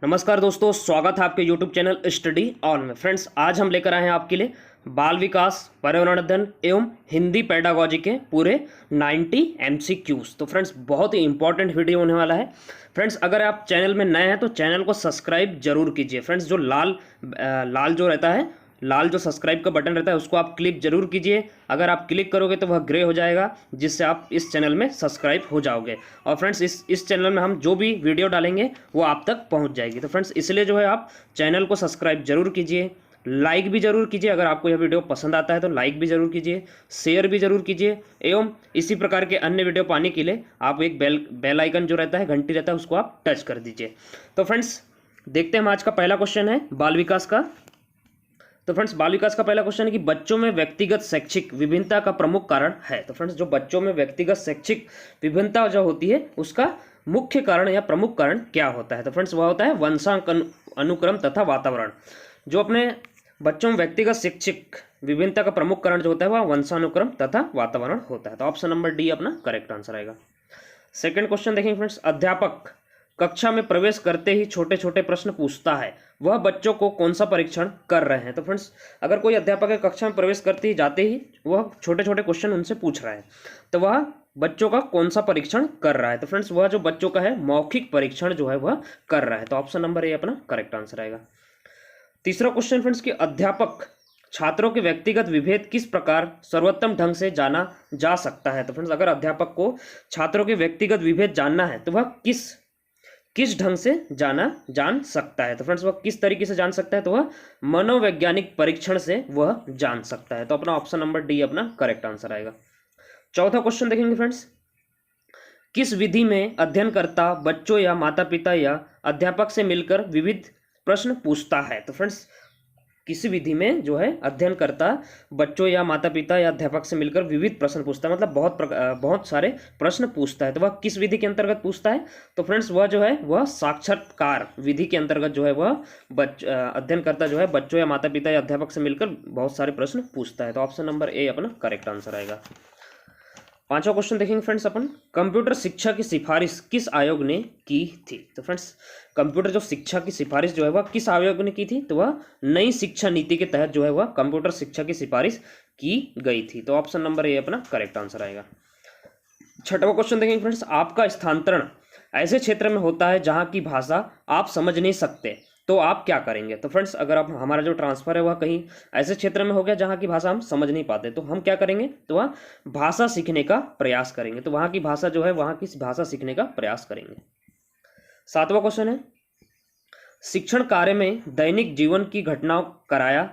नमस्कार दोस्तों, स्वागत है आपके यूट्यूब चैनल स्टडी ऑन में। फ्रेंड्स, आज हम लेकर आए हैं आपके लिए बाल विकास, पर्यावरण अध्ययन एवं हिंदी पेडागोजी के पूरे 90 MCQs। तो फ्रेंड्स, बहुत ही इंपॉर्टेंट वीडियो होने वाला है। फ्रेंड्स, अगर आप चैनल में नए हैं तो चैनल को सब्सक्राइब जरूर कीजिए। फ्रेंड्स, जो लाल जो रहता है, लाल जो सब्सक्राइब का बटन रहता है उसको आप क्लिक जरूर कीजिए। अगर आप क्लिक करोगे तो वह ग्रे हो जाएगा, जिससे आप इस चैनल में सब्सक्राइब हो जाओगे। और फ्रेंड्स, इस चैनल में हम जो भी वीडियो डालेंगे वो आप तक पहुंच जाएगी। तो फ्रेंड्स, इसलिए जो है आप चैनल को सब्सक्राइब जरूर कीजिए, लाइक भी जरूर कीजिए। अगर आपको यह वीडियो पसंद आता है तो लाइक भी जरूर कीजिए, शेयर भी जरूर कीजिए। एवं इसी प्रकार के अन्य वीडियो पाने के लिए आप एक बेल आइकन जो रहता है, घंटी रहता है, उसको आप टच कर दीजिए। तो फ्रेंड्स, देखते हैं हम आज का पहला क्वेश्चन है बाल विकास का। तो फ्रेंड्स, बाल विकास का पहला क्वेश्चन है कि बच्चों में व्यक्तिगत शैक्षिक विभिन्नता का प्रमुख कारण है। तो फ्रेंड्स, जो बच्चों में व्यक्तिगत शैक्षिक विभिन्नता जो होती है उसका मुख्य कारण या प्रमुख कारण क्या होता है? तो फ्रेंड्स, वह होता है वंशांक अनुक्रम तथा वातावरण। जो अपने बच्चों में व्यक्तिगत शैक्षिक विभिन्नता का प्रमुख कारण जो होता है वह वंशानुक्रम तथा वातावरण होता है। तो ऑप्शन नंबर डी अपना करेक्ट आंसर आएगा। सेकंड क्वेश्चन देखेंगे फ्रेंड्स, अध्यापक कक्षा में प्रवेश करते ही छोटे छोटे प्रश्न पूछता है, वह बच्चों को कौन सा परीक्षण कर रहे हैं? तो फ्रेंड्स, अगर कोई अध्यापक है कक्षा में प्रवेश करते ही जाते ही वह छोटे छोटे क्वेश्चन उनसे पूछ रहा है, तो वह बच्चों का कौन सा परीक्षण कर रहा है? तो फ्रेंड्स, वह जो बच्चों का है मौखिक परीक्षण जो है वह कर रहा है। तो ऑप्शन नंबर ए अपना करेक्ट आंसर आएगा। तीसरा क्वेश्चन फ्रेंड्स, कि अध्यापक छात्रों के व्यक्तिगत विभेद किस प्रकार सर्वोत्तम ढंग से जाना जा सकता है? तो फ्रेंड्स, अगर अध्यापक को छात्रों के व्यक्तिगत विभेद जानना है तो वह किस ढंग से जान सकता है? तो फ्रेंड्स, वह किस तरीके से जान सकता है? तो वह मनोवैज्ञानिक परीक्षण से वह जान सकता है। तो अपना ऑप्शन नंबर डी अपना करेक्ट आंसर आएगा। चौथा क्वेश्चन देखेंगे फ्रेंड्स, किस विधि में अध्ययनकर्ता बच्चों या माता पिता या अध्यापक से मिलकर विविध प्रश्न पूछता है? तो फ्रेंड्स, किसी विधि में जो है अध्ययनकर्ता बच्चों या माता पिता या अध्यापक से मिलकर विविध प्रश्न पूछता है, मतलब बहुत सारे प्रश्न पूछता है। तो वह किस विधि के अंतर्गत पूछता है? तो फ्रेंड्स, वह जो है वह साक्षात्कार विधि के अंतर्गत जो है वह अध्ययनकर्ता जो है बच्चों या माता पिता या अध्यापक से मिलकर बहुत सारे प्रश्न पूछता है। तो ऑप्शन नंबर ए अपना करेक्ट आंसर आएगा। पांचवा क्वेश्चन देखेंगे फ्रेंड्स अपन, कंप्यूटर शिक्षा की सिफारिश किस आयोग ने की थी? तो फ्रेंड्स, कंप्यूटर जो शिक्षा की सिफारिश जो है वह किस आयोग ने की थी? तो वह नई शिक्षा नीति के तहत जो है वह कंप्यूटर शिक्षा की सिफारिश की गई थी। तो ऑप्शन नंबर ए अपना करेक्ट आंसर आएगा। छठवां क्वेश्चन देखेंगे फ्रेंड्स, आपका स्थानांतरण ऐसे क्षेत्र में होता है जहां की भाषा आप समझ नहीं सकते, तो आप क्या करेंगे? तो फ्रेंड्स, अगर आप हमारा जो ट्रांसफर है वह कहीं ऐसे क्षेत्र में हो गया जहाँ की भाषा हम समझ नहीं पाते, तो हम क्या करेंगे? तो वह भाषा सीखने का प्रयास करेंगे। तो वहाँ की भाषा जो है वहाँ की भाषा सीखने का प्रयास करेंगे। सातवां क्वेश्चन है, शिक्षण कार्य में दैनिक जीवन की घटनाओं कराया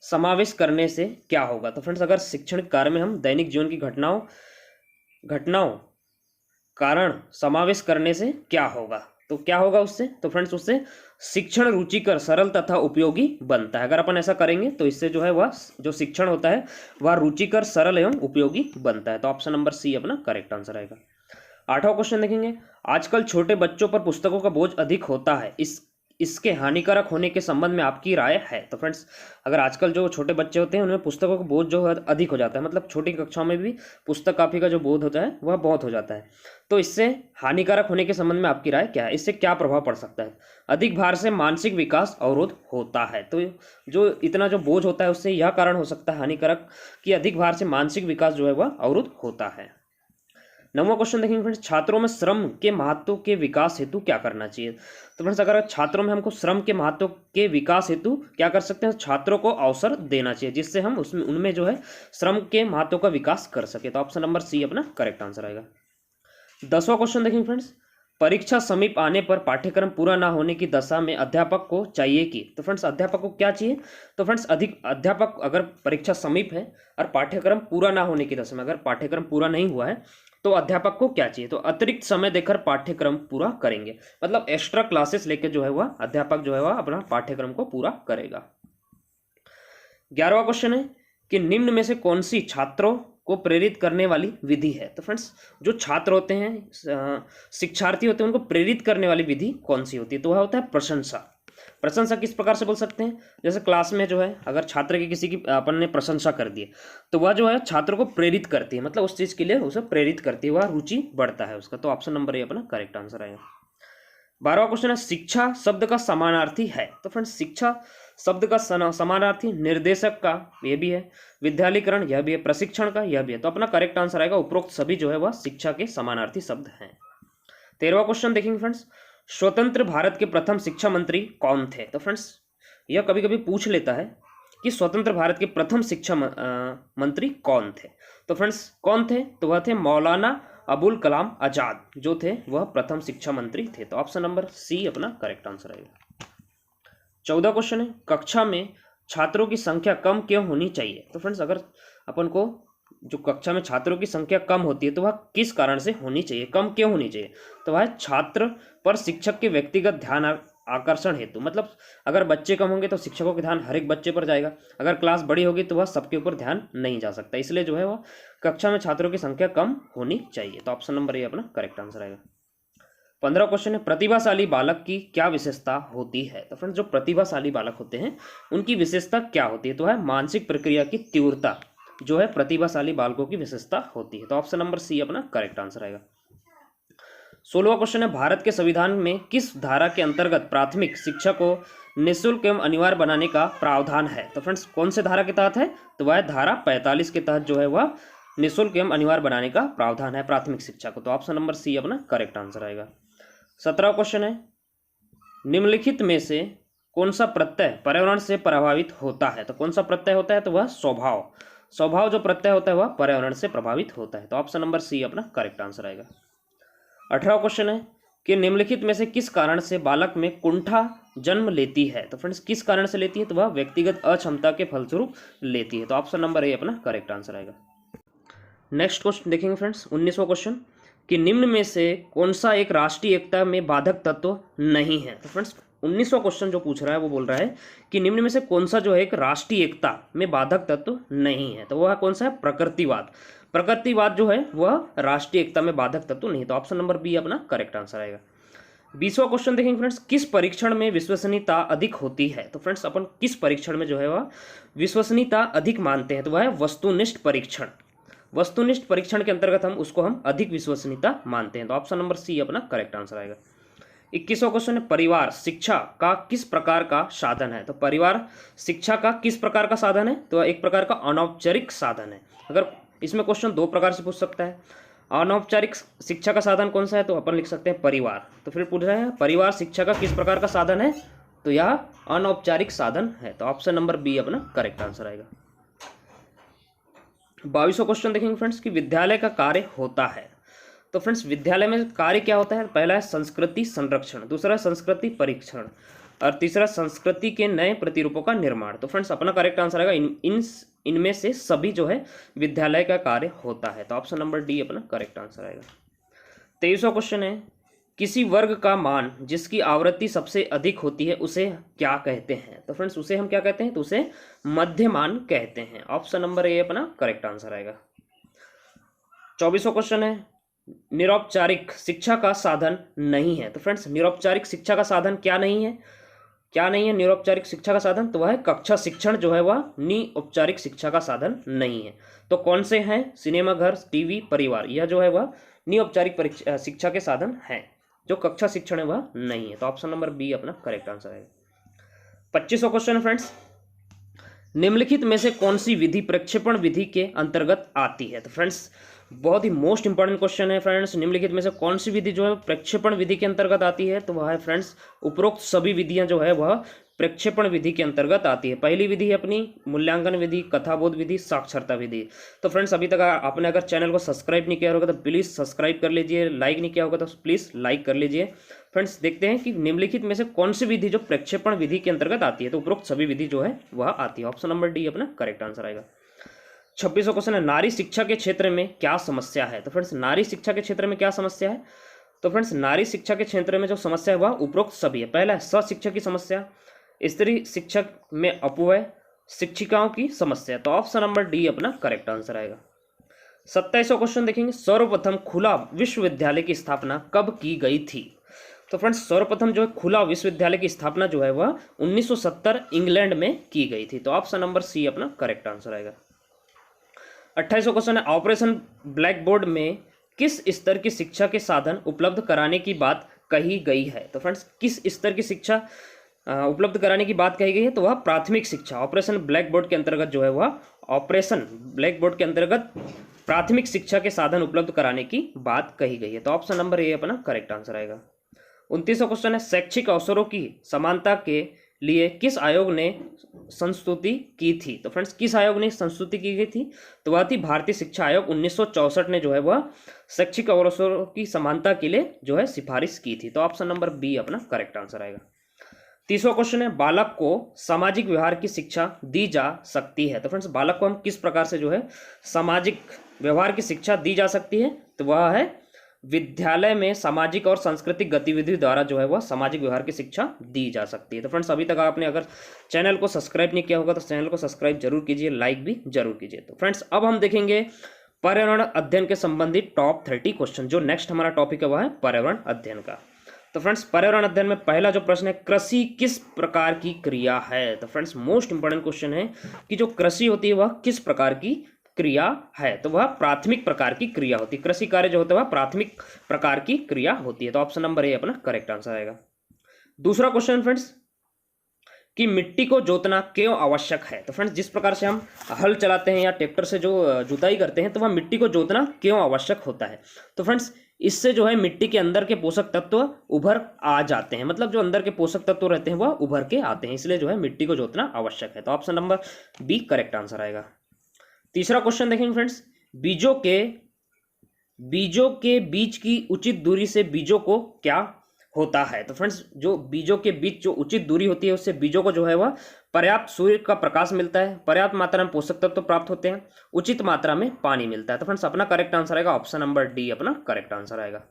समावेश करने से क्या होगा? तो फ्रेंड्स, अगर शिक्षण कार्य में हम दैनिक जीवन की घटनाओं कारण समावेश करने से क्या होगा? तो क्या होगा उससे? तो फ्रेंड्स, उससे शिक्षण रुचिकर, सरल तथा उपयोगी बनता है। अगर अपन ऐसा करेंगे तो इससे जो है वह जो शिक्षण होता है वह रुचिकर, सरल एवं उपयोगी बनता है। तो ऑप्शन नंबर सी अपना करेक्ट आंसर आएगा। आठवां क्वेश्चन देखेंगे, आजकल छोटे बच्चों पर पुस्तकों का बोझ अधिक होता है, इसके हानिकारक होने के संबंध में आपकी राय है? तो फ्रेंड्स, अगर आजकल जो छोटे बच्चे होते हैं उनमें पुस्तकों का बोझ जो है अधिक हो जाता है, मतलब छोटी कक्षाओं में भी पुस्तक काफी का जो बोझ होता है वह बहुत हो जाता है। तो इससे हानिकारक होने के संबंध में आपकी राय क्या है? इससे क्या प्रभाव पड़ सकता है? अधिक भार से मानसिक विकास अवरोध होता है। तो जो इतना जो बोझ होता है उससे यह कारण हो सकता है हानिकारक कि अधिक भार से मानसिक विकास जो है वह अवरुद्ध होता है। नौवां क्वेश्चन देखेंगे फ्रेंड्स, छात्रों में श्रम के महत्व के विकास हेतु क्या करना चाहिए? तो फ्रेंड्स, अगर छात्रों में हमको श्रम के महत्व के विकास हेतु क्या कर सकते हैं? छात्रों को अवसर देना चाहिए जिससे हम उनमें जो है श्रम के महत्व का विकास कर सके। तो ऑप्शन नंबर सी अपना करेक्ट आंसर आएगा। 10वां क्वेश्चन देखेंगे फ्रेंड्स, परीक्षा समीप आने पर पाठ्यक्रम पूरा ना होने की दशा में अध्यापक को चाहिए कि? तो फ्रेंड्स, अध्यापक को क्या चाहिए? तो फ्रेंड्स, अध्यापक अगर परीक्षा समीप है और पाठ्यक्रम पूरा ना होने की दशा में, अगर पाठ्यक्रम पूरा नहीं हुआ है तो अध्यापक को क्या चाहिए? तो अतिरिक्त समय देकर पाठ्यक्रम पूरा करेंगे, मतलब एक्स्ट्रा क्लासेस लेकर जो है वह अध्यापक जो है वह अपना पाठ्यक्रम को पूरा करेगा। 11वां क्वेश्चन है कि निम्न में से कौन सी छात्रों को प्रेरित करने वाली विधि है? तो फ्रेंड्स, जो छात्र होते हैं, शिक्षार्थी होते हैं, उनको प्रेरित करने वाली विधि कौन सी होती है? तो वह होता है प्रशंसा। प्रशंसा किस प्रकार से बोल सकते हैं? जैसे क्लास में जो है अगर छात्र की किसी की अपन ने प्रशंसा कर दी तो वह जो है छात्रों को प्रेरित करती है, मतलब उस चीज के लिए उसे प्रेरित करती है, वह रुचि बढ़ता है उसका। तो ऑप्शन नंबर ए अपना करेक्ट आंसर आएगा। 12वां क्वेश्चन है शिक्षा शब्द का समानार्थी है। तो फ्रेंड्स शिक्षा शब्द का समानार्थी निर्देशक का, यह भी है, विद्यालयीकरण यह भी है, प्रशिक्षण का यह भी है। तो अपना करेक्ट आंसर आएगा उपरोक्त सभी जो है वह शिक्षा के समानार्थी शब्द हैं। 13वां क्वेश्चन देखेंगे फ्रेंड्स, स्वतंत्र भारत के प्रथम शिक्षा मंत्री कौन थे। तो फ्रेंड्स यह कभी कभी पूछ लेता है कि स्वतंत्र भारत के प्रथम शिक्षा मंत्री कौन थे। तो फ्रेंड्स कौन थे, तो वह थे मौलाना अबुल कलाम आजाद, जो थे वह प्रथम शिक्षा मंत्री थे। तो ऑप्शन नंबर सी अपना करेक्ट आंसर आएगा। 14 क्वेश्चन है, कक्षा में छात्रों की संख्या कम क्यों होनी चाहिए। तो फ्रेंड्स अगर अपन को जो कक्षा में छात्रों की संख्या कम होती है तो वह किस कारण से होनी चाहिए, कम क्यों होनी चाहिए, तो वह छात्र पर शिक्षक के व्यक्तिगत ध्यान आकर्षण हेतु। मतलब अगर बच्चे कम होंगे तो शिक्षकों का ध्यान हर एक बच्चे पर जाएगा, अगर क्लास बड़ी होगी तो वह सबके ऊपर ध्यान नहीं जा सकता, इसलिए जो है वह कक्षा में छात्रों की संख्या कम होनी चाहिए। तो ऑप्शन नंबर ए अपना करेक्ट आंसर आएगा। 15 क्वेश्चन है, प्रतिभाशाली बालक की क्या विशेषता होती है। तो फ्रेंड्स जो प्रतिभाशाली बालक होते हैं उनकी विशेषता क्या होती है, तो है मानसिक प्रक्रिया की तीव्रता जो है प्रतिभाशाली बालकों की विशेषता होती है। तो ऑप्शन नंबर सी अपना करेक्ट आंसर आएगा। 16वां क्वेश्चन है, भारत के संविधान में किस धारा के अंतर्गत प्राथमिक शिक्षा को निःशुल्क एवं अनिवार्य बनाने का प्रावधान है। तो फ्रेंड्स कौन से धारा के तहत है, तो वह धारा 45 के तहत जो है वह निःशुल्क एवं अनिवार्य बनाने का प्रावधान है प्राथमिक शिक्षा को। तो ऑप्शन नंबर सी अपना करेक्ट आंसर आएगा। 17वां क्वेश्चन है, निम्नलिखित में से कौन सा प्रत्यय पर्यावरण से प्रभावित होता है। तो कौन सा प्रत्यय होता है, तो वह स्वभाव, स्वभाव जो प्रत्यय होता है वह पर्यावरण से प्रभावित होता है। तो ऑप्शन नंबर सी अपना करेक्ट आंसर आएगा। 18वां क्वेश्चन है कि निम्नलिखित में से किस कारण से बालक में कुंठा जन्म लेती है। तो फ्रेंड्स किस कारण से लेती है, तो वह व्यक्तिगत अक्षमता के फलस्वरूप लेती है। तो ऑप्शन नंबर ए अपना करेक्ट आंसर आएगा। नेक्स्ट क्वेश्चन देखेंगे फ्रेंड्स, 19वां क्वेश्चन कि निम्न में से कौन सा एक राष्ट्रीय एकता में बाधक तत्व नहीं है। तो फ्रेंड्स 19वां क्वेश्चन जो पूछ रहा है वो बोल रहा है कि निम्न में से कौन सा जो है एक राष्ट्रीय एकता में बाधक तत्व नहीं है। तो वह कौन सा है, प्रकृतिवाद। प्रकृतिवाद जो है वह राष्ट्रीय एकता में बाधक तत्व नहीं। तो ऑप्शन नंबर बी अपना करेक्ट आंसर आएगा। 20वां क्वेश्चन देखेंगे फ्रेंड्स, किस परीक्षण में विश्वसनीयता अधिक होती है। तो फ्रेंड्स अपन किस परीक्षण में जो है वह विश्वसनीयता अधिक मानते हैं, तो वह है वस्तुनिष्ठ परीक्षण। वस्तुनिष्ठ परीक्षण के अंतर्गत हम अधिक विश्वसनीयता मानते हैं। तो ऑप्शन नंबर सी अपना करेक्ट आंसर आएगा। 21वां क्वेश्चन है, परिवार शिक्षा का किस प्रकार का साधन है। तो परिवार शिक्षा का किस प्रकार का साधन है, तो एक प्रकार का अनौपचारिक साधन है। अगर इसमें क्वेश्चन दो प्रकार से पूछ सकता है, अनौपचारिक शिक्षा का साधन कौन सा है, तो अपन लिख सकते हैं परिवार। तो फिर पूछ रहे हैं परिवार शिक्षा का किस प्रकार का साधन है, तो यह अनौपचारिक साधन है। तो ऑप्शन नंबर बी अपना करेक्ट आंसर आएगा। 22वां क्वेश्चन देखेंगे फ्रेंड्स कि विद्यालय का कार्य होता है। तो फ्रेंड्स विद्यालय में कार्य क्या होता है, पहला है संस्कृति संरक्षण, दूसरा है संस्कृति परीक्षण और तीसरा संस्कृति के नए प्रतिरूपों का निर्माण। तो फ्रेंड्स अपना करेक्ट आंसर आएगा इनमें से सभी जो है विद्यालय का कार्य होता है। तो ऑप्शन नंबर डी अपना करेक्ट आंसर आएगा। 23वां क्वेश्चन है, किसी वर्ग का मान जिसकी आवृत्ति सबसे अधिक होती है उसे क्या कहते हैं। तो फ्रेंड्स उसे हम क्या कहते हैं, तो उसे मध्यमान कहते हैं। ऑप्शन नंबर ए अपना करेक्ट आंसर आएगा। 24वां क्वेश्चन है, निरौपचारिक शिक्षा का साधन नहीं है। तो फ्रेंड्स निरौपचारिक शिक्षा का साधन क्या नहीं है, क्या नहीं है निरौपचारिक शिक्षा का साधन, तो वह है कक्षा शिक्षण जो है वह निरौपचारिक शिक्षा का साधन नहीं है। तो कौन से हैं, सिनेमा घर, टीवी, परिवार, यह जो है वह निरौपचारिक शिक्षा के साधन है, जो कक्षा शिक्षण है वह नहीं है। तो ऑप्शन नंबर बी अपना करेक्ट आंसर है। 25वां क्वेश्चन है फ्रेंड्स, निम्नलिखित में से कौन सी विधि प्रक्षेपण विधि के अंतर्गत आती है। तो फ्रेंड्स बहुत ही मोस्ट इंपॉर्टेंट क्वेश्चन है फ्रेंड्स, निम्नलिखित में से कौन सी विधि जो है प्रक्षेपण विधि के अंतर्गत आती है, तो वह है फ्रेंड्स उपरोक्त सभी विधियां जो है वह प्रक्षेपण विधि के अंतर्गत आती है। पहली विधि है अपनी मूल्यांकन विधि, कथाबोध विधि, साक्षरता विधि। तो फ्रेंड्स अभी तक आपने अगर चैनल को सब्सक्राइब नहीं किया होगा तो प्लीज़ सब्सक्राइब कर लीजिए, लाइक नहीं किया होगा तो प्लीज़ लाइक कर लीजिए। फ्रेंड्स देखते हैं कि निम्नलिखित में से कौन सी विधि जो प्रक्षेपण विधि के अंतर्गत आती है, तो उपरोक्त सभी विधि जो है वह आती है। ऑप्शन नंबर डी अपना करेक्ट आंसर आएगा। 26वां क्वेश्चन है, नारी शिक्षा के क्षेत्र में क्या समस्या है। तो फ्रेंड्स नारी शिक्षा के क्षेत्र में क्या समस्या है, तो फ्रेंड्स नारी शिक्षा के क्षेत्र में जो समस्या है वह उपरोक्त सभी है। पहला है सशिक्षा की समस्या, स्त्री शिक्षक में अपव्यय, शिक्षिकाओं की समस्या। तो ऑप्शन नंबर डी अपना करेक्ट आंसर आएगा। 27वां क्वेश्चन देखेंगे, सर्वप्रथम खुला विश्वविद्यालय की स्थापना कब की गई थी। तो फ्रेंड्स सर्वप्रथम जो है खुला विश्वविद्यालय की स्थापना जो है वह 1970 इंग्लैंड में की गई थी। तो ऑप्शन नंबर सी अपना करेक्ट आंसर आएगा। 28वां क्वेश्चन है, ऑपरेशन ब्लैक बोर्ड में किस स्तर की शिक्षा के साधन उपलब्ध कराने की बात कही गई है? तो फ्रेंड्स किस स्तर की शिक्षा उपलब्ध कराने की बात कही गई है? तो वह प्राथमिक शिक्षा, ऑपरेशन ब्लैक बोर्ड के अंतर्गत जो है वह ऑपरेशन ब्लैक बोर्ड के अंतर्गत प्राथमिक शिक्षा के साधन उपलब्ध कराने की बात कही गई है। तो ऑप्शन नंबर ए अपना करेक्ट आंसर आएगा। 29वां क्वेश्चन है, शैक्षिक अवसरों की समानता के लिए किस आयोग ने संस्तुति की थी? तो फ्रेंड्स किस आयोग ने संस्तुति की गई थी? तो वह थी भारतीय शिक्षा आयोग। 1964 ने जो है वह शैक्षिक अवसरों की समानता के लिए जो है सिफारिश की थी। तो ऑप्शन नंबर बी अपना करेक्ट आंसर आएगा। 30वां क्वेश्चन है, बालक को सामाजिक व्यवहार की शिक्षा दी जा सकती है? तो फ्रेंड्स बालक को हम किस प्रकार से जो है सामाजिक व्यवहार की शिक्षा दी जा सकती है? तो वह है विद्यालय में सामाजिक और सांस्कृतिक गतिविधि द्वारा जो है वह सामाजिक व्यवहार की शिक्षा दी जा सकती है। तो फ्रेंड्स अभी तक आपने अगर चैनल को सब्सक्राइब नहीं किया होगा तो चैनल को सब्सक्राइब जरूर कीजिए, लाइक भी जरूर कीजिए। तो फ्रेंड्स अब हम देखेंगे पर्यावरण अध्ययन के संबंधित टॉप 30 क्वेश्चन। जो नेक्स्ट हमारा टॉपिक है वह है पर्यावरण अध्ययन का। तो फ्रेंड्स पर्यावरण अध्ययन में पहला जो प्रश्न है, कृषि किस प्रकार की क्रिया है? तो फ्रेंड्स मोस्ट इंपोर्टेंट क्वेश्चन है कि जो कृषि होती है वह किस प्रकार की क्रिया है? तो वह प्राथमिक प्रकार की क्रिया होती है। कृषि कार्य जो होता है वह प्राथमिक प्रकार की क्रिया होती है। तो ऑप्शन नंबर ए अपना करेक्ट आंसर आएगा। दूसरा क्वेश्चन फ्रेंड्स, कि मिट्टी को जोतना क्यों आवश्यक है? तो फ्रेंड्स जिस प्रकार से हम हल चलाते हैं या ट्रैक्टर से जो जुताई करते हैं तो वह मिट्टी को जोतना क्यों आवश्यक होता है? तो फ्रेंड्स इससे जो है मिट्टी के अंदर के पोषक तत्व उभर आ जाते हैं, मतलब जो अंदर के पोषक तत्व रहते हैं वह उभर के आते हैं, इसलिए जो है मिट्टी को जोतना आवश्यक है। तो option number B correct answer आएगा। तीसरा क्वेश्चन देखेंगे फ्रेंड्स, बीजों के बीच की उचित दूरी से बीजों को क्या होता है? तो फ्रेंड्स जो बीजों के बीच जो उचित दूरी होती है उससे बीजों को जो है वह पर्याप्त सूर्य का प्रकाश मिलता है, पर्याप्त मात्रा में पोषक तत्व प्राप्त होते हैं, उचित मात्रा में पानी मिलता है। तो फ्रेंड्स अपना करेक्ट आंसर आएगा ऑप्शन नंबर डी अपना करेक्ट आंसर आएगा।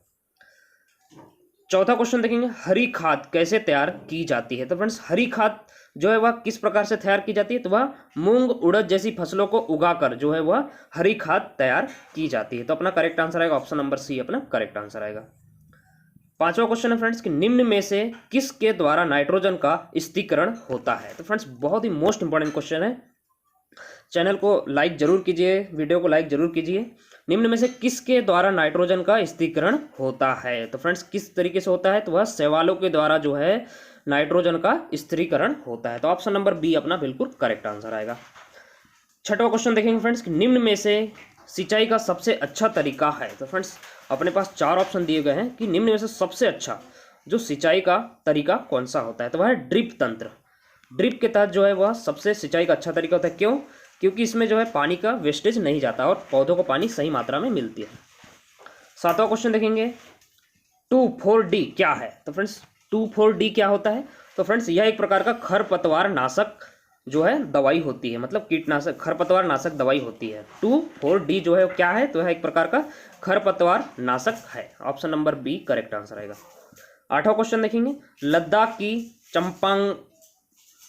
चौथा क्वेश्चन देखेंगे, हरी खाद कैसे तैयार की जाती है? तो फ्रेंड्स हरी खाद जो है वह किस प्रकार से तैयार की जाती है? तो वह मूंग उड़द जैसी फसलों को उगाकर जो है वह हरी खाद तैयार की जाती है। तो अपना करेक्ट आंसर आएगा ऑप्शन नंबर सी अपना करेक्ट आंसर आएगा। पांचवा क्वेश्चन है फ्रेंड्स कि निम्न में से किसके द्वारा नाइट्रोजन का स्थिरीकरण होता है? तो फ्रेंड्स बहुत ही मोस्ट इंपॉर्टेंट क्वेश्चन है, चैनल को लाइक जरूर कीजिए, वीडियो को लाइक जरूर कीजिए। निम्न में से किसके द्वारा नाइट्रोजन का स्थिरीकरण होता है? तो फ्रेंड्स किस तरीके से होता है? तो वह शैवालों के द्वारा जो है नाइट्रोजन का स्थिरीकरण होता है। तो ऑप्शन नंबर बी अपना बिल्कुल करेक्ट आंसर आएगा। छठवां क्वेश्चन देखेंगे फ्रेंड्स कि निम्न में से सिंचाई का सबसे अच्छा तरीका है? तो फ्रेंड्स अपने पास 4 ऑप्शन दिए गए हैं कि निम्न में से सबसे अच्छा जो सिंचाई का तरीका कौन सा होता है? तो वह है ड्रिप तंत्र। ड्रिप के तहत जो है वह सबसे सिंचाई का अच्छा तरीका होता है। क्यों? क्योंकि इसमें जो है पानी का वेस्टेज नहीं जाता और पौधों को पानी सही मात्रा में मिलती है। 7वां क्वेश्चन देखेंगे 2,4-D क्या है? तो फ्रेंड्स 2,4-D क्या होता है? तो फ्रेंड्स यह एक प्रकार का खरपतवार नाशक जो है दवाई होती है, मतलब कीटनाशक खरपतवार नाशक दवाई होती है। 2,4-D जो है क्या है? तो यह एक प्रकार का खरपतवार नाशक है। Option number B correct answer आएगा। 8वां क्वेश्चन देखेंगे, लद्दाख की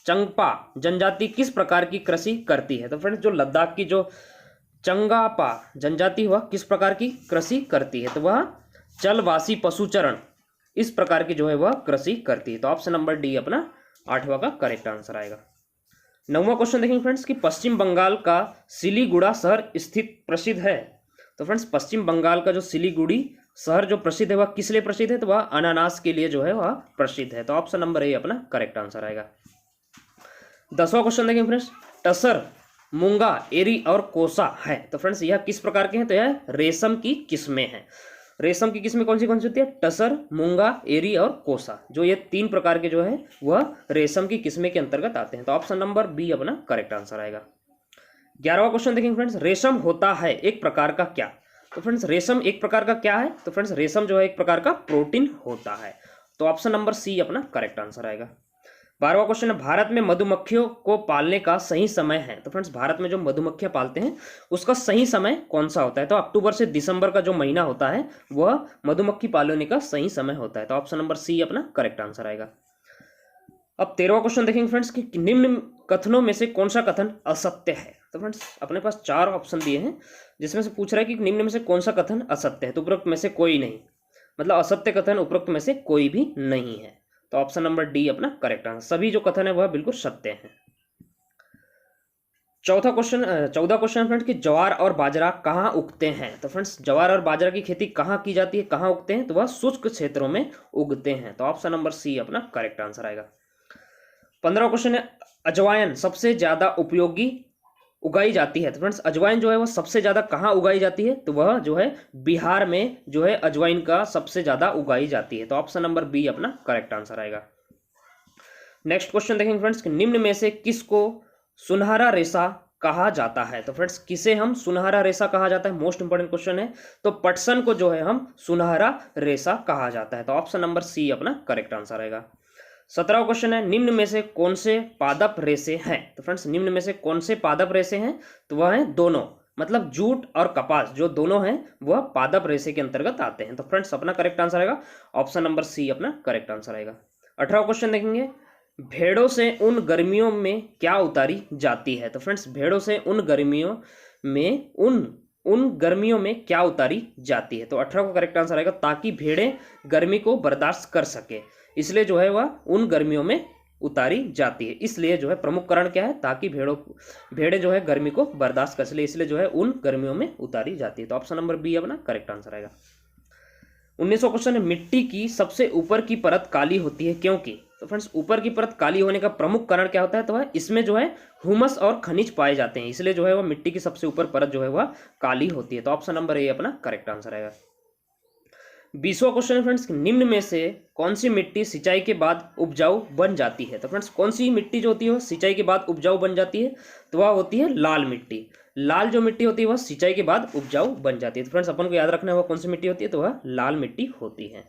चंगपा जनजाति किस प्रकार की कृषि करती है? तो फ्रेंड्स जो लद्दाख की जो चंगापा जनजाति वह किस प्रकार की कृषि करती है? तो वह जलवासी पशुचरण इस प्रकार की जो है वह कृषि करती है। तो ऑप्शन नंबर डी अपना 8वां का करेक्ट आंसर आएगा। 9वां क्वेश्चन देखेंगे फ्रेंड्स कि पश्चिम बंगाल का सिलीगुड़ा शहर स्थित प्रसिद्ध है? तो फ्रेंड्स पश्चिम बंगाल का जो सिलीगुड़ी शहर जो प्रसिद्ध है वह किस लिए प्रसिद्ध है? तो वह अनानास के लिए जो है वह प्रसिद्ध है। तो ऑप्शन नंबर ए अपना करेक्ट आंसर आएगा। 10वां क्वेश्चन देखेंगे फ्रेंड्स, टसर, मूंगा, एरी और कोसा है। तो फ्रेंड्स यह किस प्रकार के हैं? तो यह रेशम की किस्में हैं। रेशम की किस्में कौन सी होती है? टसर, मूंगा, एरी और कोसा, जो ये 3 प्रकार के जो है वह रेशम की किस्में के अंतर्गत आते हैं। तो ऑप्शन नंबर बी अपना करेक्ट आंसर आएगा। 11वां क्वेश्चन देखेंगे फ्रेंड्स, रेशम होता है एक प्रकार का क्या? तो फ्रेंड्स रेशम एक प्रकार का क्या है? तो फ्रेंड्स रेशम जो है एक प्रकार का प्रोटीन होता है। तो ऑप्शन नंबर सी अपना करेक्ट आंसर आएगा। 12वां क्वेश्चन है, भारत में मधुमक्खियों को पालने का सही समय है? तो फ्रेंड्स भारत में जो मधुमक्खियां पालते हैं उसका सही समय कौन सा होता है? तो अक्टूबर से दिसंबर का जो महीना होता है वह मधुमक्खी पालने का सही समय होता है। तो ऑप्शन नंबर सी अपना करेक्ट आंसर आएगा। अब 13वां क्वेश्चन देखेंगे फ्रेंड्स कि निम्न कथनों में से कौन सा कथन असत्य है? तो फ्रेंड्स अपने पास 4 ऑप्शन दिए हैं जिसमें से पूछ रहा है कि निम्न में से कौन सा कथन असत्य है? तो उपरोक्त में से कोई नहीं, मतलब असत्य कथन उपरोक्त में से कोई भी नहीं है। तो ऑप्शन नंबर डी अपना करेक्ट आंसर। सभी जो कथन है वह बिल्कुल सत्य हैं। चौदह क्वेश्चन फ्रेंड्स कि ज्वार और बाजरा कहाँ उगते हैं। तो फ्रेंड्स ज्वार और बाजरा की खेती कहाँ की जाती है, कहाँ उगते हैं, तो वह शुष्क क्षेत्रों में उगते हैं। तो ऑप्शन नंबर सी अपना करेक्ट आंसर आएगा। 15 क्वेश्चन है अजवाइन सबसे ज्यादा उपयोगी उगाई जाती है। तो फ्रेंड्स अजवाइन जो है वह सबसे ज्यादा कहाँ उगाई जाती है, तो वह जो है बिहार में जो है अजवाइन का सबसे ज्यादा उगाई जाती है। तो ऑप्शन नंबर बी अपना करेक्ट आंसर आएगा। नेक्स्ट क्वेश्चन देखेंगे फ्रेंड्स कि निम्न में से किसको सुनहरा रेशा कहा जाता है। तो फ्रेंड्स किसे हम सुनहरा रेशा कहा जाता है, मोस्ट इंपोर्टेंट क्वेश्चन है। तो पटसन को जो है हम सुनहरा रेशा कहा जाता है। तो ऑप्शन नंबर सी अपना करेक्ट आंसर आएगा। 17वां क्वेश्चन है निम्न में से कौन से पादप रेशे हैं। तो फ्रेंड्स निम्न में से कौन से पादप रेशे हैं, तो वह है दोनों, मतलब जूट और कपास जो दोनों हैं वह पादप रेशे के अंतर्गत आते हैं। तो फ्रेंड्स अपना करेक्ट आंसर आएगा ऑप्शन नंबर सी अपना करेक्ट आंसर आएगा। 18वां क्वेश्चन देखेंगे भेड़ों से उन गर्मियों में क्या उतारी जाती है। तो फ्रेंड्स भेड़ों से उन गर्मियों में उन गर्मियों में क्या उतारी जाती है। तो 18 का करेक्ट आंसर आएगा ताकि भेड़ें गर्मी को बर्दाश्त कर सके, इसलिए जो है वह उन गर्मियों में उतारी जाती है। इसलिए जो है प्रमुख कारण क्या है, ताकि भेड़ें जो है गर्मी को बर्दाश्त कर सके, इसलिए जो है उन गर्मियों में उतारी जाती है। तो ऑप्शन नंबर बी अपना करेक्ट आंसर आएगा। 19वां क्वेश्चन है मिट्टी की सबसे ऊपर की परत काली होती है क्योंकि। तो फ्रेंड्स ऊपर की परत काली होने का प्रमुख कारण क्या होता है, तो वह इसमें जो है हुमस और खनिज पाए जाते हैं, इसलिए जो है वह मिट्टी की सबसे ऊपर परत जो है वह काली होती है। तो ऑप्शन नंबर ए अपना करेक्ट आंसर आएगा। 20वां क्वेश्चन है फ्रेंड्स निम्न में से कौन सी मिट्टी सिंचाई के बाद उपजाऊ बन जाती है। तो फ्रेंड्स कौन सी मिट्टी जो होती है वह सिंचाई के बाद उपजाऊ बन जाती है, तो वह होती है लाल मिट्टी। लाल जो मिट्टी होती है वह सिंचाई के बाद उपजाऊ बन जाती है। तो फ्रेंड्स अपन को याद रखना है वह कौन सी मिट्टी होती है, तो वह लाल मिट्टी होती है।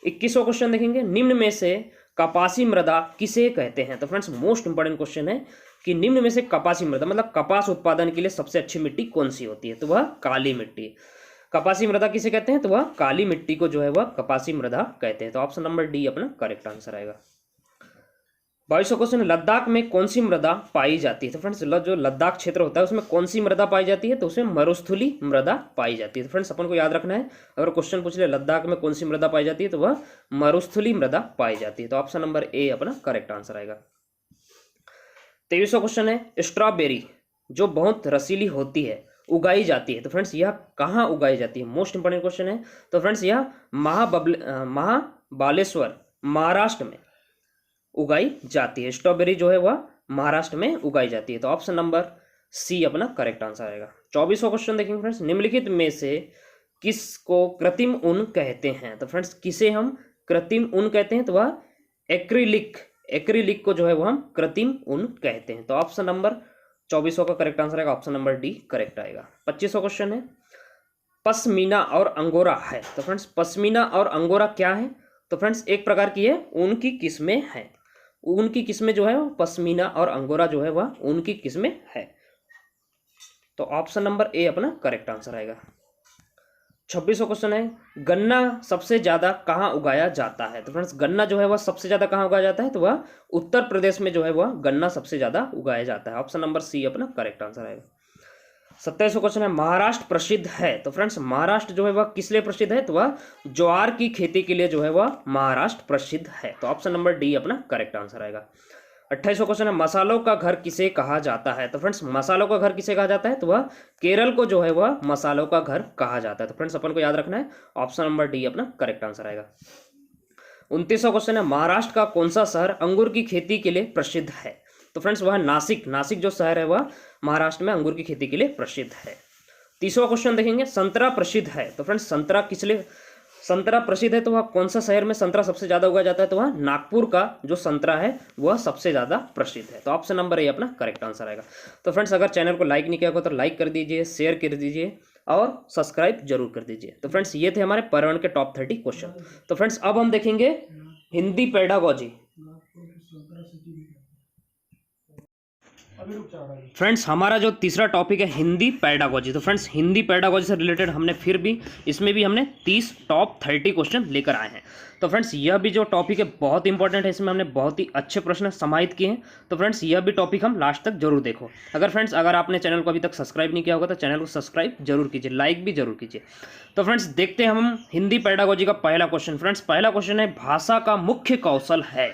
21वां क्वेश्चन देखेंगे निम्न में से कपासी मृदा किसे कहते हैं। तो फ्रेंड्स मोस्ट इंपोर्टेंट क्वेश्चन है कि निम्न में से कपासी मृदा मतलब कपास उत्पादन के लिए सबसे अच्छी मिट्टी कौन सी होती है, तो वह काली मिट्टी। कपासी मृदा किसे कहते हैं, तो वह काली मिट्टी को जो है वह कपासी मृदा कहते हैं। तो ऑप्शन नंबर डी अपना करेक्ट आंसर आएगा। 22वां क्वेश्चन लद्दाख में कौन सी मृदा पाई जाती है। तो फ्रेंड्स जो लद्दाख क्षेत्र होता है उसमें कौन सी मृदा पाई जाती है, तो उसमें मरुस्थली मृदा पाई जाती है। तो फ्रेंड्स अपन को याद रखना है, अगर क्वेश्चन पूछ ले लद्दाख में कौन सी मृदा पाई जाती है, तो वह मरुस्थली मृदा पाई जाती है। तो ऑप्शन नंबर ए अपना करेक्ट आंसर आएगा। 23वां क्वेश्चन है स्ट्रॉबेरी जो बहुत रसीली होती है उगाई जाती है। तो फ्रेंड्स यह कहाँ उगाई जाती है, मोस्ट इंपोर्टेंट क्वेश्चन है। तो फ्रेंड्स यह महाबालेश्वर महाराष्ट्र में उगाई जाती है। स्ट्रॉबेरी जो है वह महाराष्ट्र में उगाई जाती है। तो ऑप्शन नंबर सी अपना करेक्ट आंसर आएगा। 24वां क्वेश्चन देखेंगे फ्रेंड्स निम्नलिखित में से किसको कृत्रिम ऊन कहते हैं। तो फ्रेंड्स किसे हम कृत्रिम ऊन कहते हैं, तो वह एक्रिलिक को जो है वह हम कृत्रिम ऊन कहते हैं। तो ऑप्शन नंबर 24वां का करेक्ट आंसर आएगा ऑप्शन नंबर डी करेक्ट आएगा। 25वां क्वेश्चन है पश्मीना और अंगोरा है। तो फ्रेंड्स पश्मीना और अंगोरा क्या है, तो फ्रेंड्स एक प्रकार की है ऊन की किस्में हैं। ऊन की किस्में जो है वो पश्मीना और अंगोरा जो है वह ऊन की किस्में है। तो ऑप्शन नंबर ए अपना करेक्ट आंसर आएगा। 26वां क्वेश्चन है गन्ना सबसे ज्यादा कहाँ उगाया जाता है। तो फ्रेंड्स गन्ना जो है वह सबसे ज्यादा कहाँ उगाया जाता है, तो वह उत्तर प्रदेश में जो है वह गन्ना सबसे ज्यादा उगाया जाता है। ऑप्शन नंबर सी अपना करेक्ट आंसर आएगा। 27वां क्वेश्चन है महाराष्ट्र प्रसिद्ध है। तो फ्रेंड्स महाराष्ट्र जो है वह किस लिए प्रसिद्ध है, तो वह ज्वार की खेती के लिए जो है वह महाराष्ट्र प्रसिद्ध है। तो ऑप्शन नंबर डी अपना करेक्ट आंसर आएगा। 28वां क्वेश्चन है मसालों का घर किसे कहा जाता है। तो फ्रेंड्स मसालों का घर किसे कहा जाता है, तो वह केरल को जो है वह मसालों का घर कहा जाता है। तो फ्रेंड्स अपन को याद रखना है ऑप्शन नंबर डी अपना करेक्ट आंसर आएगा। 29वां क्वेश्चन है महाराष्ट्र का कौन सा शहर अंगूर की खेती के लिए प्रसिद्ध है। तो फ्रेंड्स वह नासिक जो शहर है वह महाराष्ट्र में अंगूर की खेती के लिए प्रसिद्ध है। 30वां क्वेश्चन देखेंगे संतरा प्रसिद्ध है। तो फ्रेंड्स संतरा किस लिए संतरा प्रसिद्ध है, तो वह कौन सा शहर में संतरा सबसे ज्यादा उगाया जाता है, तो वह नागपुर का जो संतरा है वह सबसे ज्यादा प्रसिद्ध है। तो ऑप्शन नंबर ए अपना करेक्ट आंसर आएगा। तो फ्रेंड्स अगर चैनल को लाइक नहीं किया होगा तो लाइक कर दीजिए, शेयर कर दीजिए और सब्सक्राइब जरूर कर दीजिए। तो फ्रेंड्स ये थे हमारे पर्यावरण के टॉप 30 क्वेश्चन। तो फ्रेंड्स अब हम देखेंगे हिंदी पेडागोजी। फ्रेंड्स हमारा जो तीसरा टॉपिक है हिंदी पेडागोजी। तो फ्रेंड्स हिंदी पेडागोजी से रिलेटेड हमने फिर भी इसमें भी हमने 30 टॉप 30 क्वेश्चन लेकर आए हैं। तो फ्रेंड्स यह भी जो टॉपिक है बहुत इंपॉर्टेंट है, इसमें हमने बहुत ही अच्छे प्रश्न समाहित किए हैं। तो फ्रेंड्स यह भी टॉपिक हम लास्ट तक जरूर देखो। अगर आपने चैनल को अभी तक सब्सक्राइब नहीं किया होगा तो चैनल को सब्सक्राइब जरूर कीजिए, लाइक भी जरूर कीजिए। तो फ्रेंड्स देखते हैं हम हिंदी पेडागोजी का पहला क्वेश्चन। फ्रेंड्स पहला क्वेश्चन है भाषा का मुख्य कौशल है।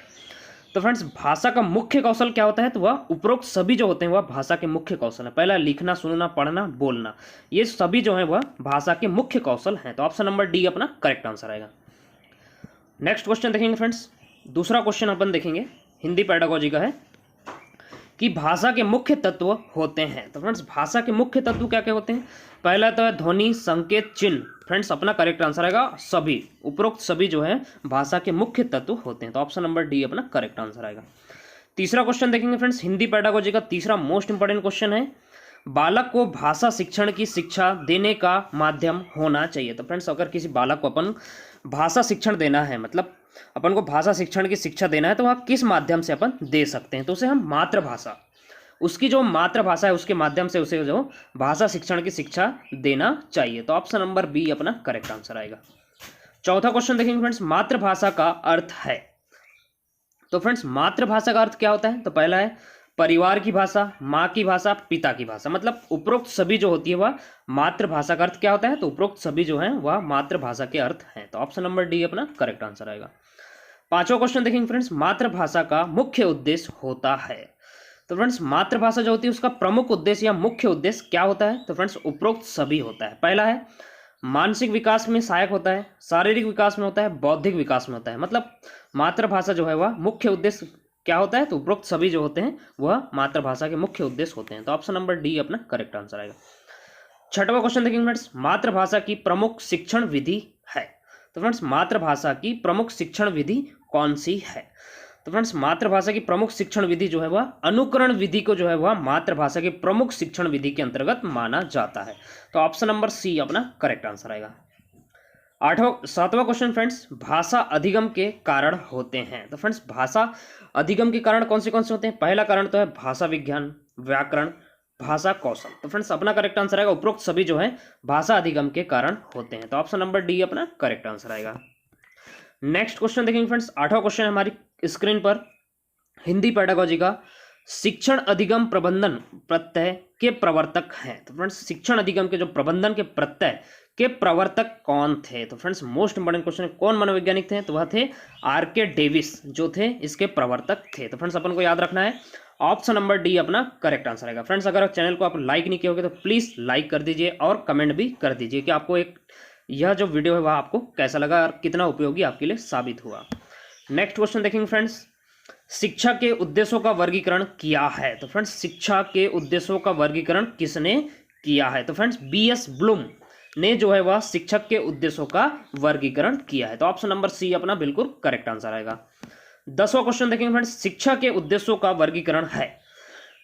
तो फ्रेंड्स भाषा का मुख्य कौशल क्या होता है, तो वह उपरोक्त सभी जो होते हैं वह भाषा के मुख्य कौशल है। पहला लिखना, सुनना, पढ़ना, बोलना, ये सभी जो है वह भाषा के मुख्य कौशल हैं। तो ऑप्शन नंबर डी अपना करेक्ट आंसर आएगा। नेक्स्ट क्वेश्चन देखेंगे फ्रेंड्स, दूसरा क्वेश्चन अपन देखेंगे हिंदी पेडागोजी का है कि भाषा के मुख्य तत्व होते हैं। तो फ्रेंड्स भाषा के मुख्य तत्व क्या क्या होते हैं, पहला तो है ध्वनि, संकेत, चिन्ह। फ्रेंड्स अपना करेक्ट आंसर आएगा सभी, उपरोक्त सभी जो है भाषा के मुख्य तत्व होते हैं। तो ऑप्शन नंबर डी अपना करेक्ट आंसर आएगा। तीसरा क्वेश्चन देखेंगे फ्रेंड्स, हिंदी पेडागोजी का तीसरा मोस्ट इंपॉर्टेंट क्वेश्चन है, बालक को भाषा शिक्षण की शिक्षा देने का माध्यम होना चाहिए। तो फ्रेंड्स अगर किसी बालक को अपन भाषा शिक्षण देना है, मतलब अपन को भाषा शिक्षण की शिक्षा देना है, तो वह किस माध्यम से अपन दे सकते हैं, तो उसे हम मातृभाषा, उसकी जो मातृभाषा है उसके माध्यम से उसे जो भाषा शिक्षण की शिक्षा देना चाहिए। तो ऑप्शन नंबर बी अपना करेक्ट आंसर आएगा। चौथा क्वेश्चन देखेंगे फ्रेंड्स, मातृभाषा का अर्थ है। तो फ्रेंड्स मातृभाषा का अर्थ क्या होता है, तो पहला है परिवार की भाषा, माँ की भाषा, पिता की भाषा, मतलब उपरोक्त सभी जो होती है वह मातृभाषा का अर्थ क्या होता है, तो उपरोक्त सभी जो है वह मातृभाषा के अर्थ हैं। तो ऑप्शन नंबर डी अपना करेक्ट आंसर आएगा। पांचवा क्वेश्चन देखेंगे फ्रेंड्स, मातृभाषा का मुख्य उद्देश्य होता है। तो फ्रेंड्स मातृभाषा जो होती है उसका प्रमुख उद्देश्य या मुख्य उद्देश्य क्या होता है, तो फ्रेंड्स उपरोक्त सभी होता है। पहला है मानसिक विकास में सहायक होता है, शारीरिक विकास में होता है, बौद्धिक विकास में होता है। मतलब मातृभाषा जो है वह मुख्य उद्देश्य क्या होता है, तो उपरोक्त सभी जो होते हैं वह मातृभाषा के मुख्य उद्देश्य होते हैं। तो ऑप्शन नंबर डी अपना करेक्ट आंसर आएगा। छठवां क्वेश्चन देखेंगे फ्रेंड्स, मातृभाषा की प्रमुख शिक्षण विधि है। तो फ्रेंड्स मातृभाषा की प्रमुख शिक्षण विधि कौन सी है, तो फ्रेंड्स मातृभाषा की प्रमुख शिक्षण विधि जो है वह अनुकरण विधि को जो है वह मातृभाषा की प्रमुख शिक्षण विधि के अंतर्गत माना जाता है। तो ऑप्शन नंबर सी अपना करेक्ट आंसर आएगा। सातवां क्वेश्चन फ्रेंड्स, भाषा अधिगम के कारण होते हैं। तो फ्रेंड्स भाषा अधिगम के कारण कौन से होते हैं, पहला कारण तो है भाषा विज्ञान, व्याकरण, भाषा कौशल। तो फ्रेंड्स अपना करेक्ट आंसर आएगा उपरोक्त सभी जो है भाषा अधिगम के कारण होते हैं। तो ऑप्शन नंबर डी अपना करेक्ट आंसर आएगा। नेक्स्ट क्वेश्चन देखेंगे फ्रेंड्स, आठवां क्वेश्चन है हमारी स्क्रीन पर, हिंदी पेडागोजी का, शिक्षण अधिगम प्रबंधन प्रत्यय के प्रवर्तक हैं। तो फ्रेंड्स शिक्षण अधिगम के जो प्रबंधन के प्रत्यय के प्रवर्तक कौन थे, तो फ्रेंड्स मोस्ट इंपोर्टेंट क्वेश्चन है, कौन मनोवैज्ञानिक थे, तो वह थे आर.के. डेविस जो थे इसके प्रवर्तक थे। तो फ्रेंड्स अपन को याद रखना है ऑप्शन नंबर डी अपना करेक्ट आंसर आएगा। फ्रेंड्स अगर चैनल को आप लाइक नहीं किए होगे तो प्लीज लाइक कर दीजिए और कमेंट भी कर दीजिए कि आपको यह जो वीडियो है वह आपको कैसा लगा और कितना उपयोगी आपके लिए साबित हुआ। नेक्स्ट क्वेश्चन देखेंगे फ्रेंड्स, शिक्षा के उद्देश्यों का वर्गीकरण किया है। तो फ्रेंड्स शिक्षा के उद्देश्यों का वर्गीकरण किसने किया है, तो फ्रेंड्स बी.एस. ब्लूम ने जो है वह शिक्षक के उद्देश्यों का वर्गीकरण किया है। तो ऑप्शन नंबर सी अपना बिल्कुल करेक्ट आंसर आएगा। 10वां क्वेश्चन देखेंगे फ्रेंड्स, शिक्षा के उद्देश्यों का वर्गीकरण है।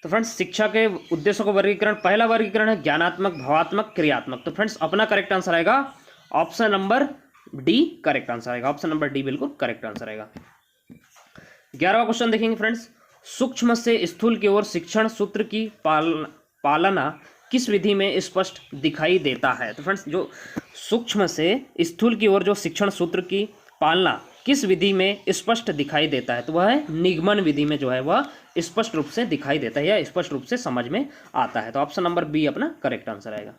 तो फ्रेंड्स शिक्षा के उद्देश्यों का वर्गीकरण, पहला वर्गीकरण है ज्ञानात्मक, भावात्मक, क्रियात्मक। तो फ्रेंड्स अपना करेक्ट आंसर आएगा option number D correct answer आएगा। ऑप्शन नंबर डी बिल्कुल करेक्ट आंसर आएगा। 11वां क्वेश्चन देखेंगे फ्रेंड्स, सूक्ष्म से स्थूल की ओर शिक्षण सूत्र की पालना किस विधि में स्पष्ट दिखाई देता है। तो फ्रेंड्स जो सूक्ष्म से स्थूल की ओर जो शिक्षण सूत्र की पालना किस विधि में स्पष्ट दिखाई देता है, तो वह है निगमन विधि में जो है वह स्पष्ट रूप से दिखाई देता है या स्पष्ट रूप से समझ में आता है। तो ऑप्शन नंबर बी अपना करेक्ट आंसर आएगा।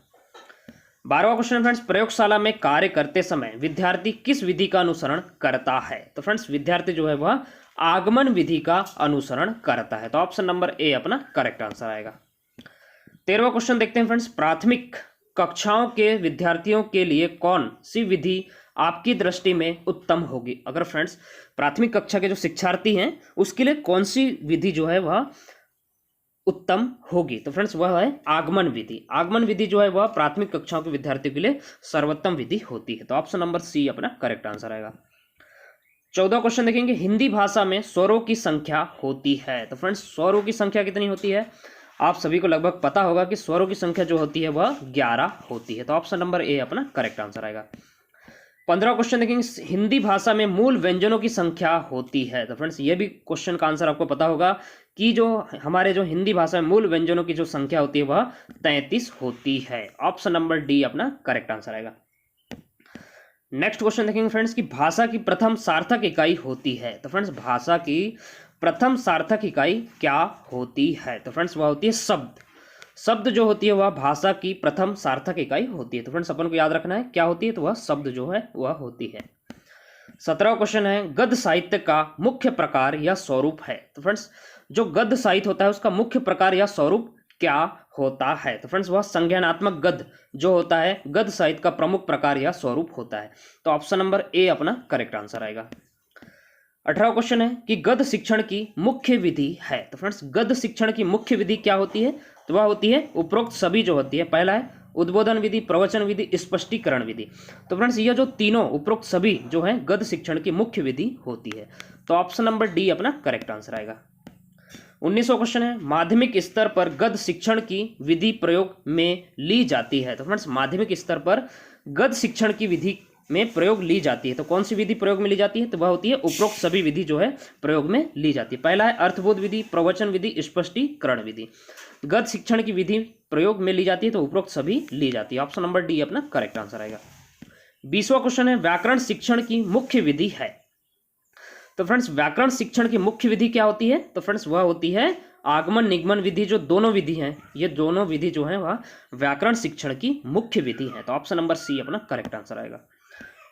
12वां क्वेश्चन फ्रेंड्स, प्रयोगशाला में कार्य करते समय विद्यार्थी किस विधि का अनुसरण करता है। तो फ्रेंड्स विद्यार्थी जो है वह आगमन विधि का अनुसरण करता है। तो ऑप्शन नंबर ए अपना करेक्ट आंसर आएगा। 13वां क्वेश्चन देखते हैं फ्रेंड्स, प्राथमिक कक्षाओं के विद्यार्थियों के लिए कौन सी विधि आपकी दृष्टि में उत्तम होगी। अगर फ्रेंड्स प्राथमिक कक्षा के जो शिक्षार्थी हैं उसके लिए कौन सी विधि जो है वह उत्तम होगी, तो फ्रेंड्स वह है आगमन विधि। आगमन विधि जो है वह प्राथमिक कक्षाओं के विद्यार्थियों के लिए सर्वोत्तम विधि होती है। तो ऑप्शन नंबर सी अपना करेक्ट आंसर आएगा। 14वां क्वेश्चन देखेंगे, हिंदी भाषा में स्वरों की संख्या होती है। तो फ्रेंड्स स्वरों की संख्या कितनी होती है, आप सभी को लगभग पता होगा कि स्वरों की संख्या जो होती है वह 11 होती है। तो ऑप्शन नंबर ए अपना करेक्ट आंसर आएगा। 15वां क्वेश्चन देखेंगे, हिंदी भाषा में मूल व्यंजनों की संख्या होती है। तो फ्रेंड्स ये भी क्वेश्चन का आंसर आपको पता होगा कि जो हमारे जो हिंदी भाषा में मूल व्यंजनों की जो संख्या होती है वह 33 होती है। ऑप्शन नंबर डी अपना करेक्ट आंसर आएगा। नेक्स्ट क्वेश्चन देखेंगे फ्रेंड्स कि भाषा की प्रथम सार्थक इकाई होती है। तो फ्रेंड्स भाषा की प्रथम सार्थक इकाई क्या होती है, तो फ्रेंड्स वह होती है शब्द। शब्द जो होती है वह भाषा की प्रथम सार्थक इकाई होती है। तो फ्रेंड्स अपन को याद रखना है क्या होती है, तो वह शब्द जो है वह होती है। 17वां क्वेश्चन है गद्य साहित्य का मुख्य प्रकार या स्वरूप है। तो फ्रेंड्स जो गद्य साहित्य होता है उसका मुख्य प्रकार या स्वरूप क्या होता है? तो फ्रेंड्स वह संज्ञानात्मक गद्य जो होता है गद्य साहित्य का प्रमुख प्रकार या स्वरूप होता है। तो ऑप्शन नंबर ए अपना करेक्ट आंसर आएगा। 18वां क्वेश्चन है कि गद्य शिक्षण की मुख्य विधि है। तो फ्रेंड्स गद्य शिक्षण की मुख्य विधि क्या होती है? तो वह होती है उपरोक्त सभी जो होती है। पहला है उद्बोधन विधि, प्रवचन विधि, स्पष्टीकरण विधि। तो फ्रेंड्स ये जो तीनों उपरोक्त सभी जो है गद्य शिक्षण की मुख्य विधि होती है। तो ऑप्शन नंबर डी अपना करेक्ट आंसर आएगा। 19वां क्वेश्चन है माध्यमिक स्तर पर गद्य शिक्षण की विधि प्रयोग में ली जाती है। तो फ्रेंड्स माध्यमिक स्तर पर गद्य शिक्षण की विधि में प्रयोग ली जाती है। तो कौन सी विधि प्रयोग में ली जाती है? तो वह होती है उपरोक्त सभी विधि जो है प्रयोग में ली जाती है। पहला है अर्थबोध विधि, प्रवचन विधि, स्पष्टीकरण विधि। गद्य शिक्षण की विधि प्रयोग में ली जाती है तो उपरोक्त सभी ली जाती है। ऑप्शन नंबर डी अपना करेक्ट आंसर आएगा। 20वां क्वेश्चन है व्याकरण शिक्षण की मुख्य विधि है। तो फ्रेंड्स व्याकरण शिक्षण की मुख्य विधि क्या होती है? तो फ्रेंड्स वह होती है आगमन निगमन विधि। जो दोनों विधि हैं, ये दोनों विधि जो है वह व्याकरण शिक्षण की मुख्य विधि है। तो ऑप्शन नंबर सी अपना करेक्ट आंसर आएगा।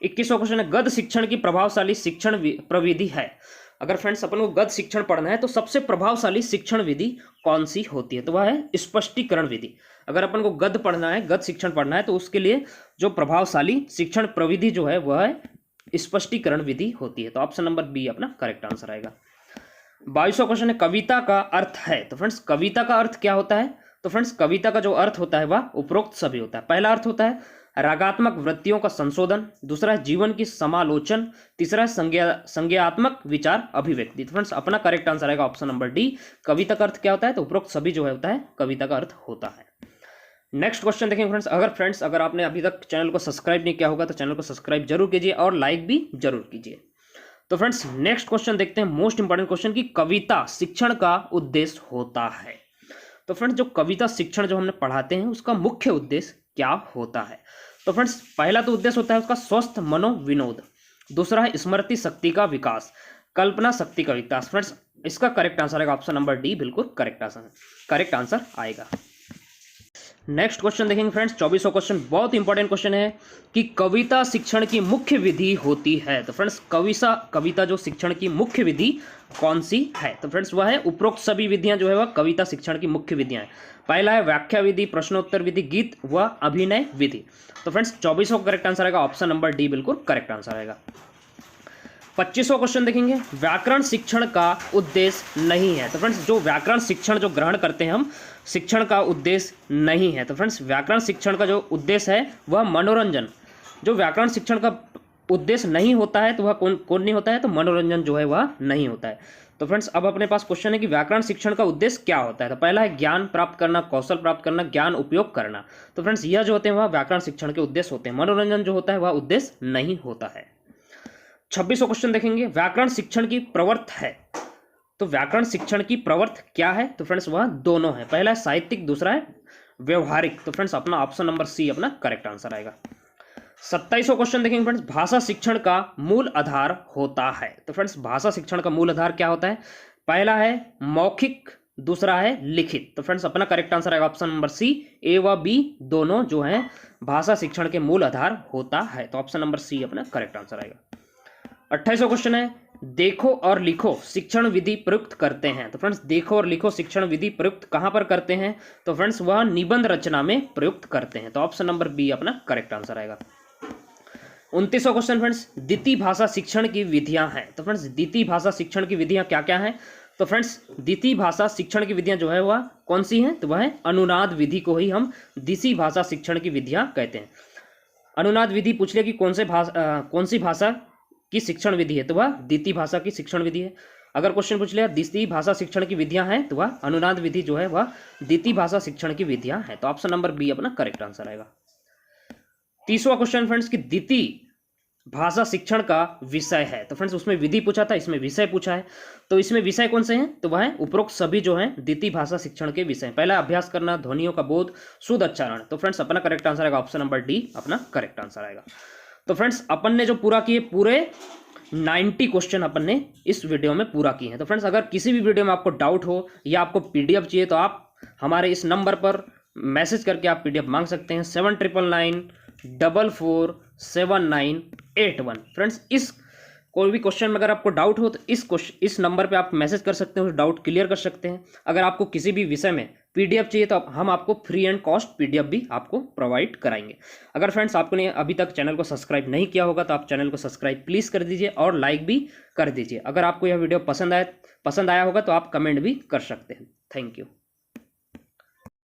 21वां क्वेश्चन है गद्य शिक्षण की प्रभावशाली शिक्षण प्रविधि है। अगर फ्रेंड्स अपन को गद्य शिक्षण पढ़ना है तो सबसे प्रभावशाली शिक्षण विधि कौन सी होती है? तो वह है स्पष्टीकरण विधि। अगर अपन को गद्य पढ़ना है, गद्य शिक्षण पढ़ना है तो उसके लिए जो प्रभावशाली शिक्षण प्रविधि जो है वह है स्पष्टीकरण विधि होती है। तो ऑप्शन नंबर बी अपना करेक्ट आंसर आएगा। 22वां क्वेश्चन है कविता का अर्थ है। तो फ्रेंड्स कविता का अर्थ क्या होता है? तो फ्रेंड्स कविता का जो अर्थ होता है वह उपरोक्त सभी होता है। पहला अर्थ होता है रागात्मक वृत्तियों का संशोधन, दूसरा है जीवन की समालोचन, तीसरा है संज्ञात्मक विचार अभिव्यक्ति। तो फ्रेंड्स अपना करेक्ट आंसर आएगा ऑप्शन नंबर डी। कविता का अर्थ क्या होता है? तो उपरोक्त सभी जो है होता है कविता का अर्थ होता है। नेक्स्ट क्वेश्चन देखेंगे फ्रेंड्स। अगर आपने अभी तक चैनल को सब्सक्राइब नहीं किया होगा तो चैनल को सब्सक्राइब जरूर कीजिए और लाइक भी जरूर कीजिए। तो फ्रेंड्स नेक्स्ट क्वेश्चन देखते हैं, मोस्ट इंपॉर्टेंट क्वेश्चन की कविता शिक्षण का उद्देश्य होता है। तो फ्रेंड्स जो कविता शिक्षण जो हमने पढ़ाते हैं उसका मुख्य उद्देश्य क्या होता है? तो फ्रेंड्स पहला तो उद्देश्य होता है उसका स्वस्थ मनोविनोद, दूसरा है स्मृति शक्ति का विकास, कल्पना शक्ति का विकास। फ्रेंड्स इसका करेक्ट आंसर आएगा ऑप्शन नंबर डी, बिल्कुल करेक्ट आंसर आएगा। नेक्स्ट क्वेश्चन देखेंगे फ्रेंड्स, 24वां क्वेश्चन बहुत इंपॉर्टेंट क्वेश्चन है कि कविता शिक्षण की मुख्य विधि होती है। तो फ्रेंड्स कविता जो शिक्षण की मुख्य विधि कौन सी है? तो फ्रेंड्स वह है उपरोक्त सभी विधियां जो है वह कविता शिक्षण की मुख्य विधियां हैं। पहला है व्याख्या विधि, प्रश्नोत्तर विधि, गीत व अभिनय विधि। तो फ्रेंड्स 24वां करेक्ट आंसर आएगा ऑप्शन नंबर डी, बिल्कुल करेक्ट आंसर आएगा। 25वां क्वेश्चन देखेंगे व्याकरण शिक्षण का उद्देश्य नहीं है। तो फ्रेंड्स जो व्याकरण शिक्षण जो ग्रहण करते हैं हम, शिक्षण का उद्देश्य नहीं है। तो फ्रेंड्स व्याकरण शिक्षण का जो उद्देश्य है वह मनोरंजन। जो व्याकरण शिक्षण का उद्देश्य नहीं होता है तो वह कौन नहीं होता है? तो मनोरंजन जो है वह नहीं होता है। तो फ्रेंड्स अब अपने पास क्वेश्चन है कि व्याकरण शिक्षण का उद्देश्य क्या होता है? तो पहला है ज्ञान प्राप्त करना, कौशल प्राप्त करना, ज्ञान उपयोग करना। तो फ्रेंड्स यह जो होते हैं वह व्याकरण शिक्षण के उद्देश्य होते हैं। मनोरंजन जो होता है वह उद्देश्य नहीं होता है। 26वां क्वेश्चन देखेंगे व्याकरण शिक्षण की प्रवर्त है। तो व्याकरण शिक्षण की प्रवर्त क्या है? तो फ्रेंड्स वह दोनों है। पहला है साहित्यिक, दूसरा है व्यवहारिक। तो फ्रेंड्स अपना ऑप्शन नंबर सी अपना करेक्ट आंसर आएगा। 27वां क्वेश्चन देखेंगे फ्रेंड्स, भाषा शिक्षण का मूल आधार होता है। तो फ्रेंड्स भाषा शिक्षण का मूल आधार क्या होता है? पहला है मौखिक, दूसरा है लिखित। तो फ्रेंड्स अपना करेक्ट आंसर आएगा ऑप्शन नंबर सी। ए व बी दोनों जो है भाषा शिक्षण के मूल आधार होता है। तो ऑप्शन नंबर सी अपना करेक्ट आंसर आएगा। 28वां क्वेश्चन है देखो और लिखो शिक्षण विधि प्रयुक्त करते हैं। तो फ्रेंड्स देखो और लिखो शिक्षण विधि प्रयुक्त कहां पर करते हैं? तो फ्रेंड्स वह निबंध रचना में प्रयुक्त करते हैं। तो ऑप्शन नंबर बी अपना करेक्ट आंसर आएगा। 29वां क्वेश्चन फ्रेंड्स, द्वितीय भाषा शिक्षण की विधियां हैं। तो फ्रेंड्स द्वितीय भाषा शिक्षण की विधियां क्या क्या हैं? तो फ्रेंड्स द्वितीय भाषा शिक्षण की विधियां जो है वह कौन सी हैं? तो वह है अनुनाद विधि को ही हम द्वितीय भाषा शिक्षण की विधियां कहते हैं। अनुनाद विधि पूछ लिया कि कौन सी भाषा की शिक्षण विधि है? तो वह द्वितीय भाषा की शिक्षण विधि है। अगर क्वेश्चन पूछ लिया द्वितीय भाषा शिक्षण की विधियां हैं तो वह अनुनाद विधि जो है वह द्वितीय भाषा शिक्षण की विधियां हैं। तो ऑप्शन नंबर बी अपना करेक्ट आंसर आएगा। 30वां क्वेश्चन फ्रेंड्स की द्वितीय भाषा शिक्षण का विषय है। तो फ्रेंड्स उसमें विधि पूछा था, इसमें विषय पूछा है। तो इसमें विषय कौन से हैं? तो वह है उपरोक्त सभी जो हैं द्वितीय भाषा शिक्षण के विषय। पहला अभ्यास करना, ध्वनियों का बोध, शुद्ध उच्चारण। तो फ्रेंड्स अपना करेक्ट आंसर आएगा ऑप्शन नंबर डी अपना करेक्ट आंसर आएगा। तो फ्रेंड्स अपन ने जो पूरा किए पूरे 90 क्वेश्चन अपन ने इस वीडियो में पूरा किए हैं। तो फ्रेंड्स अगर किसी भी वीडियो में आपको डाउट हो या आपको पीडीएफ चाहिए तो आप हमारे इस नंबर पर मैसेज करके आप पीडीएफ मांग सकते हैं 7999447981। फ्रेंड्स इस कोई भी क्वेश्चन में अगर आपको डाउट हो तो इस नंबर पे आप मैसेज कर सकते हो, डाउट क्लियर कर सकते हैं। अगर आपको किसी भी विषय में पीडीएफ चाहिए तो हम आपको फ्री एंड कॉस्ट पीडीएफ भी आपको प्रोवाइड कराएंगे। अगर फ्रेंड्स आपने अभी तक चैनल को सब्सक्राइब नहीं किया होगा तो आप चैनल को सब्सक्राइब प्लीज़ कर दीजिए और लाइक भी कर दीजिए। अगर आपको यह वीडियो पसंद आया होगा तो आप कमेंट भी कर सकते हैं। Thank you.